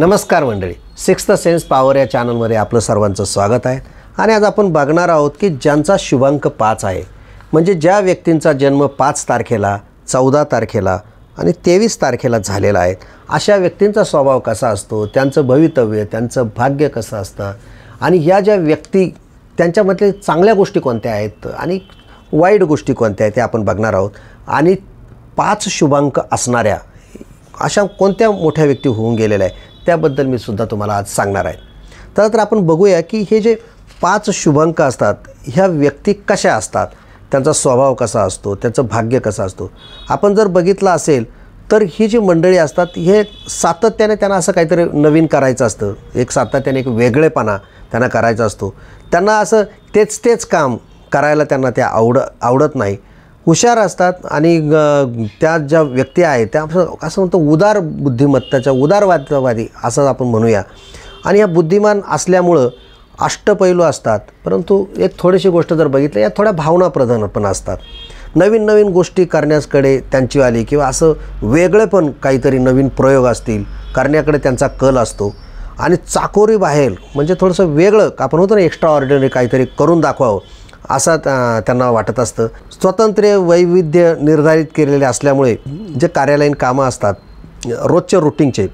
नमस्कार मंडळी, sixth sense power या चॅनलमध्ये आपलं सर्वांचं स्वागत आहे. आणि आज आपण बघणार आहोत की ज्यांचा शुभांक 5 आहे, म्हणजे ज्या व्यक्तींचा जन्म 5 तारखेला, 14 तारखेला आणि 23 तारखेला झालेला आहे, अशा व्यक्तींचा स्वभाव कसा असतो, त्यांचं भवितव्य, त्यांचं भाग्य कसं असतं आणि ह्या ज्या व्यक्ती त्यांच्यामधले चांगल्या गोष्टी कोणत्या आहेत आणि वाईट गोष्टी कोणत्या आहेत ते आपण बघणार आहोत. आणि 5 शुभांक असणाऱ्या अशा कोणत्या मोठ्या व्यक्ती होऊन गेलेल्या आहे त्याबद्दल मी सुद्धा तुम्हाला आज सांगणार आहे. तर आपण बघूया की हे जे 5 शुभांक असतात ह्या व्यक्ती कशा असतात, त्यांचा स्वभाव कसा असतो, त्यांचं भाग्य कसं असतो. आपण जर बघितलं असेल तर ही जी मंडळी असतात हे सातत्याने त्यांना असं काहीतरी नवीन करायचं असतं, एक सातत्याने एक वेगळेपणा त्यांना करायचा असतो. त्यांना असं तेच काम करायला त्यांना ते आवडत नाही. हुशार असतात आणि त्या ज्या व्यक्ती आहेत त्या असं म्हणतो उदार बुद्धिमत्ताच्या, उदारवादी असं आपण म्हणूया. आणि ह्या बुद्धिमान असल्यामुळं अष्टपैलू असतात, परंतु एक थोडीशी गोष्ट जर बघितलं या थोड्या भावनाप्रधान पण असतात. नवीन गोष्टी करण्याकडे त्यांची आली किंवा असं वेगळेपण काहीतरी नवीन प्रयोग असतील करण्याकडे त्यांचा कल असतो. आणि चाकोरी बाहेर म्हणजे थोडंसं वेगळं आपण होतं ना, एक्स्ट्रा ऑर्डिनरी काहीतरी करून दाखवावं असं त्यांना वाटत असतं. स्वतंत्र वैविध्य निर्धारित केलेले असल्यामुळे जे कार्यालयीन कामं असतात रोजच्या रुटीनचे,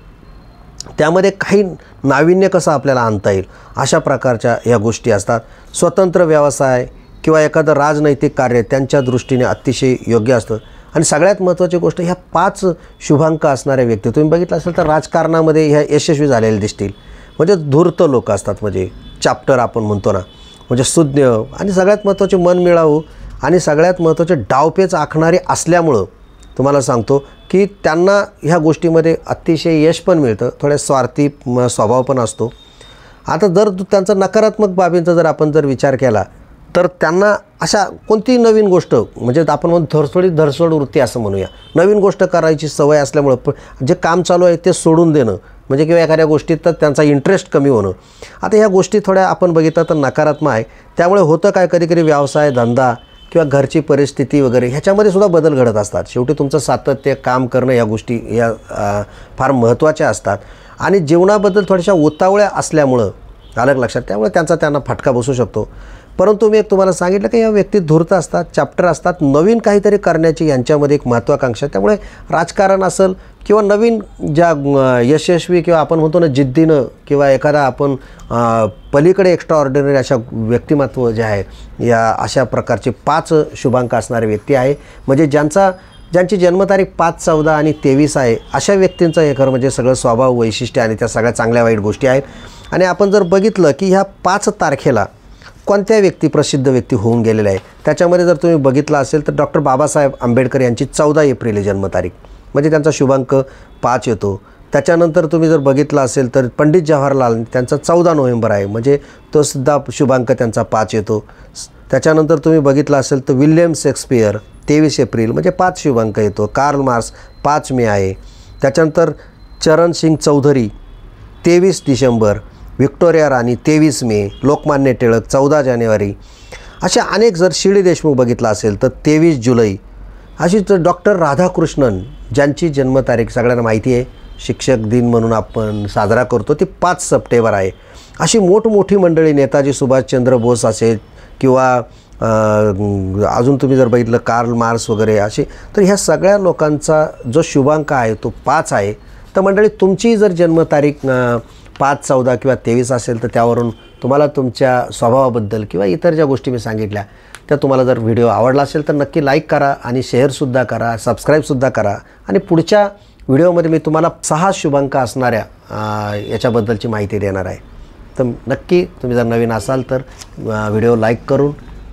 त्यामध्ये काही नाविन्य कसं आपल्याला आणता येईल अशा प्रकारच्या ह्या गोष्टी असतात. स्वतंत्र व्यवसाय किंवा एखादं राजनैतिक कार्य त्यांच्या दृष्टीने अतिशय योग्य असतं. आणि सगळ्यात महत्त्वाची गोष्ट, ह्या 5 शुभांक असणाऱ्या व्यक्ती तुम्ही बघितलं असेल तर राजकारणामध्ये ह्या यशस्वी झालेले दिसतील. म्हणजे धूर्त लोक असतात, म्हणजे चॅप्टर आपण म्हणतो ना, म्हणजे सुज्ञ आणि सगळ्यात महत्त्वाचे मनमिळावू आणि सगळ्यात महत्त्वाचे डावपेच आखणारे असल्यामुळं तुम्हाला सांगतो की त्यांना ह्या गोष्टीमध्ये अतिशय यश पण मिळतं. थोड्या स्वार्थी स्वभाव पण असतो. आता जर त्यांचा नकारात्मक बाबींचा जर आपण विचार केला तर त्यांना अशा कोणतीही नवीन गोष्ट म्हणजे आपण म्हणतो धरसोड वृत्ती असं म्हणूया, नवीन गोष्ट करायची सवय असल्यामुळं जे काम चालू आहे ते सोडून देणं म्हणजे किंवा एखाद्या गोष्टीत तर त्यांचा इंटरेस्ट कमी होणं. आता ह्या गोष्टी थोड्या आपण बघितलं तर नकारात्मक आहे. त्यामुळे होतं काय, कधी व्यवसाय, धंदा किंवा घरची परिस्थिती वगैरे ह्याच्यामध्ये सुद्धा बदल घडत असतात. शेवटी तुमचं सातत्य, काम करणं या गोष्टी या फार महत्त्वाच्या असतात. आणि जीवनाबद्दल थोड्याशा उतावळ्या असल्यामुळं अलग लक्षात, त्यामुळे त्यांना फटका बसू शकतो. परंतु मी एक तुम्हाला सांगितलं की या व्यक्ती धूर्त असतात, चॅप्टर असतात, नवीन काहीतरी करण्याची यांच्यामध्ये एक महत्त्वाकांक्षा. त्यामुळे राजकारण असेल किंवा नवीन ज्या यशस्वी किंवा आपण म्हणतो ना जिद्दीनं किंवा एखादा आपण पलीकडे एक्स्ट्रा ऑर्डिनरी अशा व्यक्तिमत्व जे आहे या अशा प्रकारचे 5 शुभांक असणारे व्यक्ती आहे. म्हणजे ज्यांची जन्मतारीख 5, 14 आणि 23 आहे अशा व्यक्तींचं हे खरं म्हणजे सगळं स्वभाव, वैशिष्ट्य आणि त्या सगळ्या चांगल्या वाईट गोष्टी आहेत. आणि आपण जर बघितलं की ह्या 5 तारखेला कोणत्या व्यक्ती प्रसिद्ध व्यक्ती होऊन गेलेल्या आहे त्याच्यामध्ये जर तुम्ही बघितलं असेल तर डॉक्टर बाबासाहेब आंबेडकर यांची 14 एप्रिल आहे जन्मतारीख, म्हणजे त्यांचा शुभांक 5 येतो. त्याच्यानंतर तुम्ही जर बघितलं असेल तर पंडित जवाहरलाल त्यांचा 14 नोव्हेंबर आहे, म्हणजे तो सुद्धा शुभांक त्यांचा 5 येतो. त्याच्यानंतर तुम्ही बघितलं असेल तर विल्यम शेक्सपियर 23 एप्रिल म्हणजे 5 शुभांक येतो. कार्ल मार्क्स 5 मे आहे. त्याच्यानंतर चरण सिंग चौधरी 23 डिसेंबर, व्हिक्टोरिया राणी 23 मे, लोकमान्य टिळक 14 जानेवारी, अशा अनेक. जर शिळी देशमुख बघितला असेल तर 23 जुलै. अशी तर डॉक्टर राधाकृष्णन ज्यांची जन्मतारीख सगळ्यांना माहिती आहे, शिक्षक दिन म्हणून आपण साजरा करतो, ती 5 सप्टेंबर आहे. अशी मोठमोठी मंडळी, नेताजी सुभाषचंद्र बोस असेल किंवा अजून तुम्ही जर बघितलं कार्ल मार्क्स वगैरे असे, तर ह्या सगळ्या लोकांचा जो शुभांक आहे तो 5 आहे. तर मंडळी तुमची जर जन्मतारीख 5, 14 किंवा 23 असेल तर त्यावरून तुम्हाला तुमच्या स्वभावाबद्दल किंवा इतर ज्या गोष्टी मी सांगितल्या त्या तुम्हाला जर व्हिडिओ आवडला असेल तर नक्की लाईक करा आणि शेअरसुद्धा करा, सबस्क्राईबसुद्धा करा. आणि पुढच्या व्हिडिओमध्ये मी तुम्हाला 6 शुभांक असणाऱ्या याच्याबद्दलची माहिती देणार आहे. तर नक्की तुम्ही जर नवीन असाल तर व्हिडिओ लाईक करून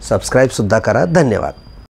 सबस्क्राईबसुद्धा करा. धन्यवाद.